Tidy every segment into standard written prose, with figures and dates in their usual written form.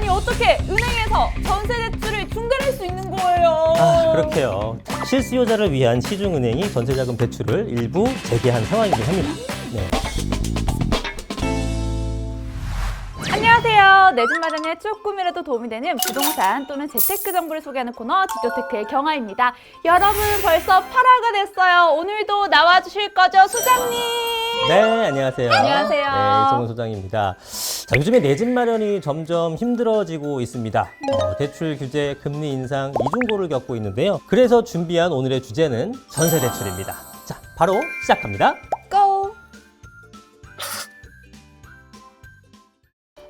아니 어떻게 은행에서 전세 대출을 중단할 수 있는 거예요? 그렇게요. 실수요자를 위한 시중은행이 전세자금 대출을 일부 재개한 상황이긴 합니다. 네. 안녕하세요. 내 집 마련에 조금이라도 도움이 되는 부동산 또는 재테크 정보를 소개하는 코너 지조테크의 경아입니다. 여러분 벌써 8화가 됐어요. 오늘도 나와주실 거죠, 소장님? 네, 안녕하세요. 안녕하세요. 네, 이성훈 소장입니다. 자, 요즘에 내 집 마련이 점점 힘들어지고 있습니다. 대출 규제, 금리 인상, 이중고를 겪고 있는데요. 그래서 준비한 오늘의 주제는 전세 대출입니다. 자, 바로 시작합니다. 고!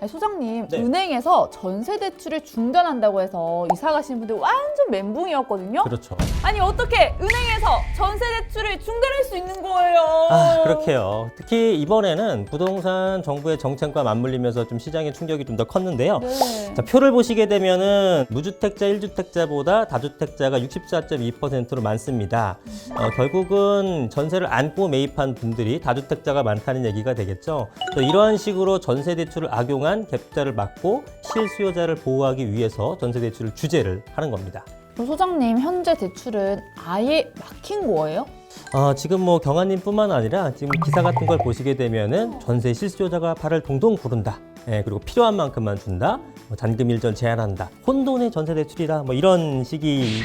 소장님, 네. 은행에서 전세 대출을 중단한다고 해서 이사 가신 분들 완전 멘붕이었거든요. 그렇죠. 아니 어떻게 은행에서 전세 대출을 중단할 수 있는 거예요? 그렇게요. 특히 이번에는 부동산 정부의 정책과 맞물리면서 좀 시장의 충격이 좀 더 컸는데요. 네. 자, 표를 보시게 되면은 무주택자, 1주택자보다 다주택자가 64.2%로 많습니다. 결국은 전세를 안고 매입한 분들이 다주택자가 많다는 얘기가 되겠죠. 또 이러한 식으로 전세 대출을 악용한 갭자를 막고 실수요자를 보호하기 위해서 전세 대출을 규제를 하는 겁니다. 그럼 소장님, 현재 대출은 아예 막힌 거예요? 지금 뭐 경아님뿐만 아니라 지금 기사 같은 걸 보시게 되면은 전세 실수요자가 발을 동동 구른다. 예, 그리고 필요한 만큼만 준다. 잔금 일전 제한한다. 혼돈의 전세 대출이라 뭐 이런 식이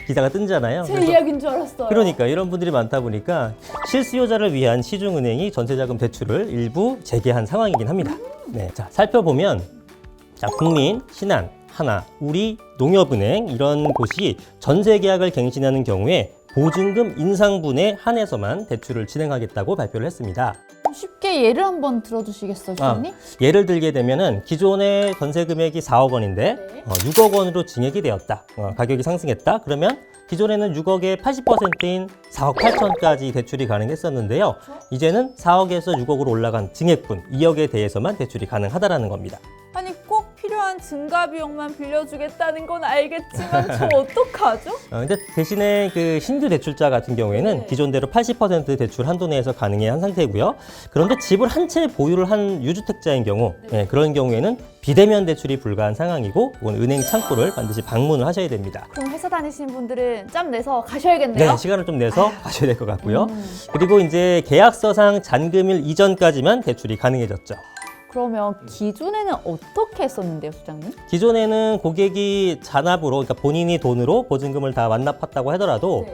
기사가 뜬잖아요. 제 이야기인 줄 알았어요. 그러니까 이런 분들이 많다 보니까 실수요자를 위한 시중은행이 전세자금 대출을 일부 재개한 상황이긴 합니다. 네, 자 살펴보면 자 국민, 신한, 하나, 우리, 농협은행 이런 곳이 전세 계약을 갱신하는 경우에 보증금 인상분에 한해서만 대출을 진행하겠다고 발표를 했습니다. 쉽게 예를 한번 들어주시겠어요, 소장님? 예를 들게 되면은 기존의 전세 금액이 4억 원인데 네. 6억 원으로 증액이 되었다. 가격이 상승했다. 그러면 기존에는 6억의 80%인 4억 8천까지 대출이 가능했었는데요. 이제는 4억에서 6억으로 올라간 증액분 2억에 대해서만 대출이 가능하다라는 겁니다. 아니 꼭 필요한 증가 비용만 빌려주겠다는 건 알겠지만 저 어떡하죠? 근데 대신에 그 신규 대출자 같은 경우에는 네. 기존대로 80% 대출 한도 내에서 가능해 한 상태고요. 그런데 집을 한 채 보유를 한 유주택자인 경우 그런 경우에는 비대면 대출이 불가한 상황이고 이건 은행 창구를 반드시 방문을 하셔야 됩니다. 그럼 회사 다니시는 분들은 짬 내서 가셔야겠네요. 네, 시간을 좀 내서 가셔야 될 것 같고요. 그리고 이제 계약서상 잔금일 이전까지만 대출이 가능해졌죠. 그러면 기존에는 어떻게 했었는데요, 소장님? 기존에는 고객이 잔압으로, 그러니까 본인이 돈으로 보증금을 다 완납했다고 하더라도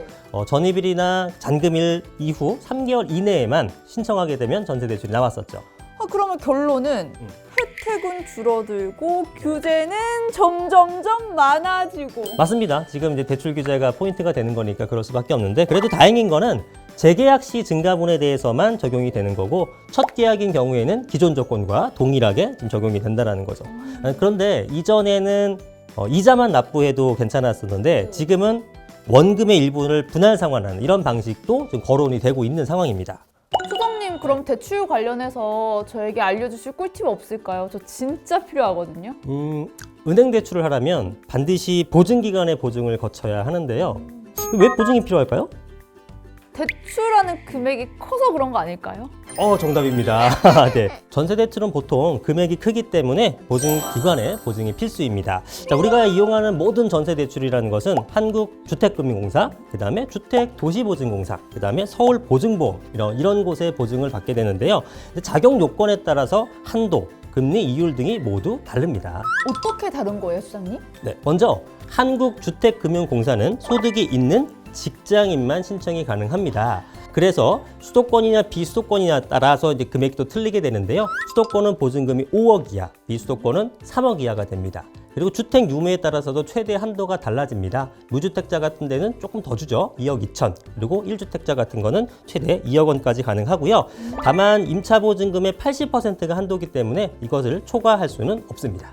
전입일이나 잔금일 이후 3개월 이내에만 신청하게 되면 전세 대출이 나왔었죠. 그러면 결론은 혜택은 줄어들고 규제는 점점점 많아지고. 맞습니다. 지금 이제 대출 규제가 포인트가 되는 거니까 그럴 수밖에 없는데 그래도 다행인 거는 재계약 시 증가분에 대해서만 적용이 되는 거고 첫 계약인 경우에는 기존 조건과 동일하게 좀 적용이 된다는 거죠. 그런데 이전에는 이자만 납부해도 괜찮았었는데 지금은 원금의 일부를 분할 상환하는 이런 방식도 좀 거론이 되고 있는 상황입니다. 소장님, 그럼 대출 관련해서 저에게 알려주실 꿀팁 없을까요? 저 진짜 필요하거든요. 은행 대출을 하려면 반드시 보증기관의 보증을 거쳐야 하는데요. 왜 보증이 필요할까요? 대출하는 금액이 커서 그런 거 아닐까요? 정답입니다. 네. 전세 대출은 보통 금액이 크기 때문에 보증기관의 보증이 필수입니다. 자, 우리가 이용하는 모든 전세 대출이라는 것은 한국주택금융공사, 그 다음에 주택도시보증공사, 그 다음에 서울보증보험 이런 곳의 보증을 받게 되는데요. 작용 요건에 따라서 한도, 금리, 이율 등이 모두 다릅니다. 어떻게 다른 거예요, 소장님? 네. 먼저 한국주택금융공사는 소득이 있는 직장인만 신청이 가능합니다. 그래서 수도권이나 비수도권이나 따라서 이제 금액이 또 틀리게 되는데요. 수도권은 보증금이 5억 이하, 비수도권은 3억 이하가 됩니다. 그리고 주택 유무에 따라서도 최대 한도가 달라집니다. 무주택자 같은 데는 조금 더 주죠. 2억 2천. 그리고 1주택자 같은 거는 최대 2억 원까지 가능하고요. 다만 임차 보증금의 80%가 한도기 때문에 이것을 초과할 수는 없습니다.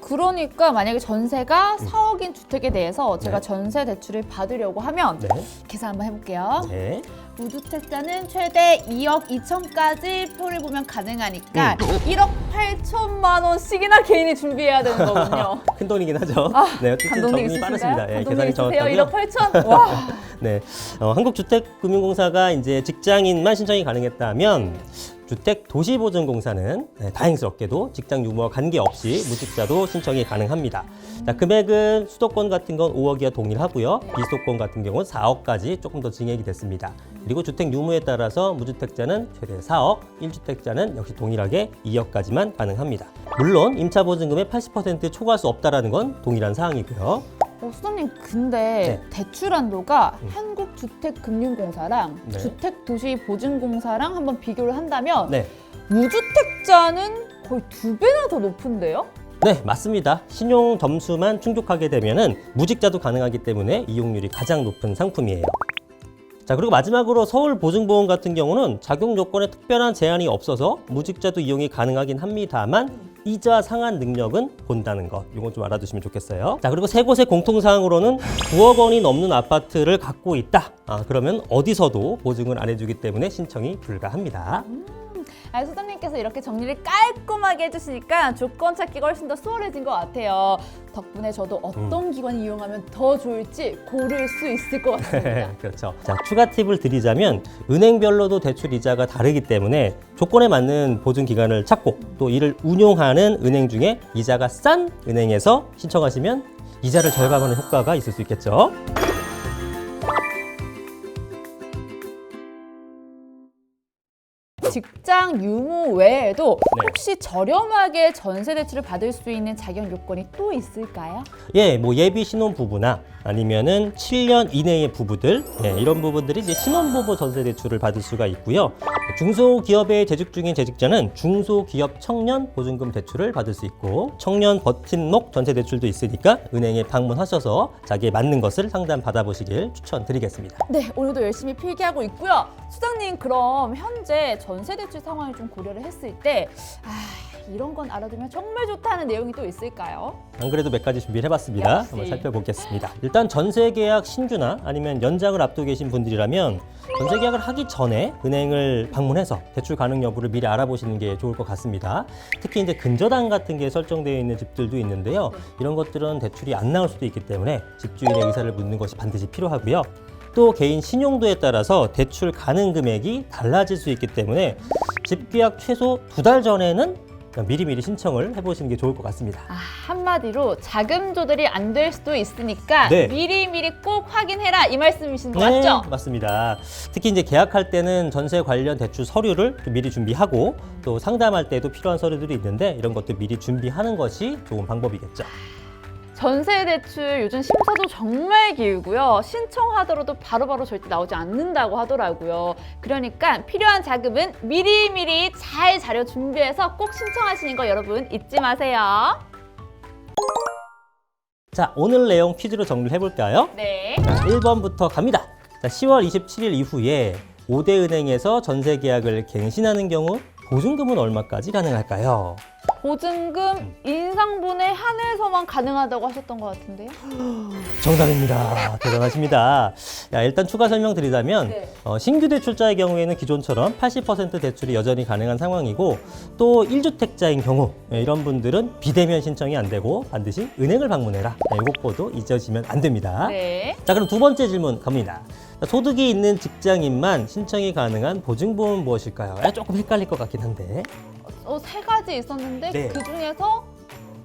그러니까 만약에 전세가 4억인 주택에 대해서 제가 네. 전세 대출을 받으려고 하면 네. 계산 한번 해볼게요. 네. 무주택자는 최대 2억 2천까지 표를 보면 가능하니까 1억 8천만 원씩이나 개인이 준비해야 되는 거군요. 큰 돈이긴 하죠. 네, 어쨌든 감독님 정리 있으신가요? 빠르습니다. 예, 감독님 계산이 있으세요? 정확하고요. 1억 8천? 와. 네, 한국주택금융공사가 이제 직장인만 신청이 가능했다면 주택 도시보증공사는 다행스럽게도 직장 유무와 관계없이 무직자도 신청이 가능합니다. 자, 금액은 수도권 같은 건 5억이와 동일하고요. 비수도권 같은 경우는 4억까지 조금 더 증액이 됐습니다. 그리고 주택 유무에 따라서 무주택자는 최대 4억, 1주택자는 역시 동일하게 2억까지만 가능합니다. 물론 임차 보증금의 80% 초과할 수 없다는 건 동일한 사항이고요. 수장님, 근데 대출 한도가 한국주택금융공사랑 네. 주택도시보증공사랑 한번 비교를 한다면 네. 무주택자는 거의 2배나 더 높은데요? 네, 맞습니다. 신용 점수만 충족하게 되면은 무직자도 가능하기 때문에 이용률이 가장 높은 상품이에요. 자, 그리고 마지막으로 서울보증보험 같은 경우는 작용 요건에 특별한 제한이 없어서 무직자도 이용이 가능하긴 합니다만 이자 상환 능력은 본다는 것, 이건 좀 알아두시면 좋겠어요. 자, 그리고 세 곳의 공통사항으로는 9억 원이 넘는 아파트를 갖고 있다. 그러면 어디서도 보증을 안 해주기 때문에 신청이 불가합니다. 소장님께서 이렇게 정리를 깔끔하게 해주시니까 조건 찾기가 훨씬 더 수월해진 것 같아요. 덕분에 저도 어떤 기관을 이용하면 더 좋을지 고를 수 있을 것 같습니다. 그렇죠. 자, 추가 팁을 드리자면 은행별로도 대출 이자가 다르기 때문에 조건에 맞는 보증 기관을 찾고 또 이를 운용하는 은행 중에 이자가 싼 은행에서 신청하시면 이자를 절감하는 효과가 있을 수 있겠죠. 직장 유무 외에도 네. 혹시 저렴하게 전세 대출을 받을 수 있는 자격 요건이 또 있을까요? 예, 뭐 예비 신혼 부부나 아니면은 7년 이내의 부부들, 이런 부분들이 이제 신혼부부 전세 대출을 받을 수가 있고요. 중소기업에 재직 중인 재직자는 중소기업 청년 보증금 대출을 받을 수 있고, 청년 버팀목 전세 대출도 있으니까 은행에 방문하셔서 자기에 맞는 것을 상담 받아보시길 추천드리겠습니다. 네, 오늘도 열심히 필기하고 있고요. 수장님, 그럼 현재 전세 대출 상황을 좀 고려를 했을 때 이런 건 알아두면 정말 좋다는 내용이 또 있을까요? 안 그래도 몇 가지 준비를 해봤습니다. 역시. 한번 살펴보겠습니다. 일단 전세 계약 신규나 아니면 연장을 앞두고 계신 분들이라면 전세 계약을 하기 전에 은행을 방문해서 대출 가능 여부를 미리 알아보시는 게 좋을 것 같습니다. 특히 이제 근저당 같은 게 설정되어 있는 집들도 있는데요. 이런 것들은 대출이 안 나올 수도 있기 때문에 집주인의 의사를 묻는 것이 반드시 필요하고요. 또 개인 신용도에 따라서 대출 가능 금액이 달라질 수 있기 때문에 집계약 최소 2달 전에는 미리미리 신청을 해보시는 게 좋을 것 같습니다. 한마디로 자금 조달이 안 될 수도 있으니까 네. 미리미리 꼭 확인해라, 이 말씀이신 거 네, 맞죠? 맞습니다. 특히 이제 계약할 때는 전세 관련 대출 서류를 좀 미리 준비하고 또 상담할 때도 필요한 서류들이 있는데 이런 것도 미리 준비하는 것이 좋은 방법이겠죠. 전세 대출 요즘 심사도 정말 길고요. 신청하더라도 바로바로 절대 나오지 않는다고 하더라고요. 그러니까 필요한 자금은 미리미리 잘 자료 준비해서 꼭 신청하시는 거 여러분 잊지 마세요. 자, 오늘 내용 퀴즈로 정리를 해볼까요? 네. 자, 1번부터 갑니다. 자, 10월 27일 이후에 5대 은행에서 전세 계약을 갱신하는 경우 보증금은 얼마까지 가능할까요? 보증금 인상분에 한해서만 가능하다고 하셨던 것 같은데요? 정답입니다. 대단하십니다. 일단 추가 설명드리자면 네. 신규 대출자의 경우에는 기존처럼 80% 대출이 여전히 가능한 상황이고 또 1주택자인 경우 이런 분들은 비대면 신청이 안 되고 반드시 은행을 방문해라. 이것도 잊어지면 안 됩니다. 네. 자, 그럼 두 번째 질문 갑니다. 소득이 있는 직장인만 신청이 가능한 보증보험은 무엇일까요? 조금 헷갈릴 것 같긴 한데. 세 가지 있었는데 네. 그 중에서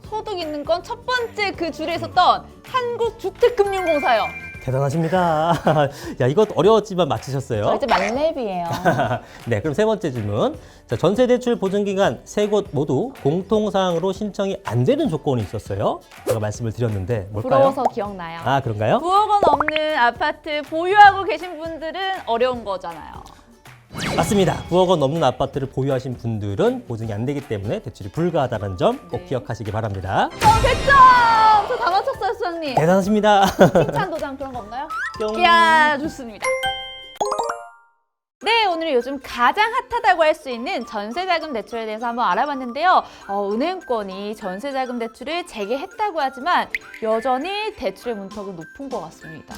소득 있는 건 첫 번째 그 줄에 있었던 한국주택금융공사요. 대단하십니다. 야, 이것 어려웠지만 저 맞히셨어요. 이제 만렙이에요. 네, 그럼 세 번째 질문. 자, 전세대출 보증기간 세 곳 모두 공통사항으로 신청이 안 되는 조건이 있었어요. 제가 말씀을 드렸는데 뭘까요? 부러워서 기억나요. 아, 그런가요? 9억 원 넘는 아파트 보유하고 계신 분들은 어려운 거잖아요. 맞습니다. 9억 원 넘는 아파트를 보유하신 분들은 보증이 안 되기 때문에 대출이 불가하다는 점 꼭 네. 기억하시기 바랍니다. 100점! 저 다 맞췄어요, 수장님. 대단하십니다. 칭찬 도장 그런 거 없나요? 뿅. 이야, 좋습니다. 네, 오늘 요즘 가장 핫하다고 할 수 있는 전세자금 대출에 대해서 한번 알아봤는데요. 은행권이 전세자금 대출을 재개했다고 하지만 여전히 대출의 문턱은 높은 것 같습니다.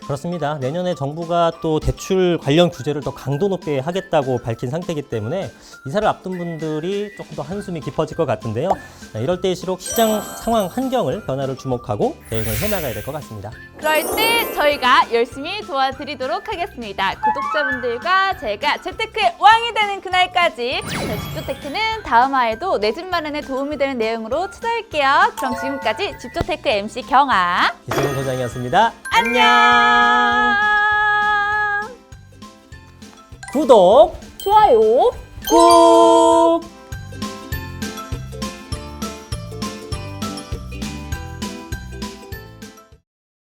그렇습니다. 내년에 정부가 또 대출 관련 규제를 더 강도 높게 하겠다고 밝힌 상태이기 때문에 이사를 앞둔 분들이 조금 더 한숨이 깊어질 것 같은데요. 이럴 때일수록 시장 상황 환경을 변화를 주목하고 대응을 해나가야 될 것 같습니다. 그럴 때 저희가 열심히 도와드리도록 하겠습니다. 구독자분들과 제가 재테크의 왕이 되는 그날까지 집조테크는 다음 화에도 내 집 마련에 도움이 되는 내용으로 찾아올게요. 그럼 지금까지 집조테크 MC 경아 이승훈 소장이었습니다. 안녕. 구독 좋아요. 꾹!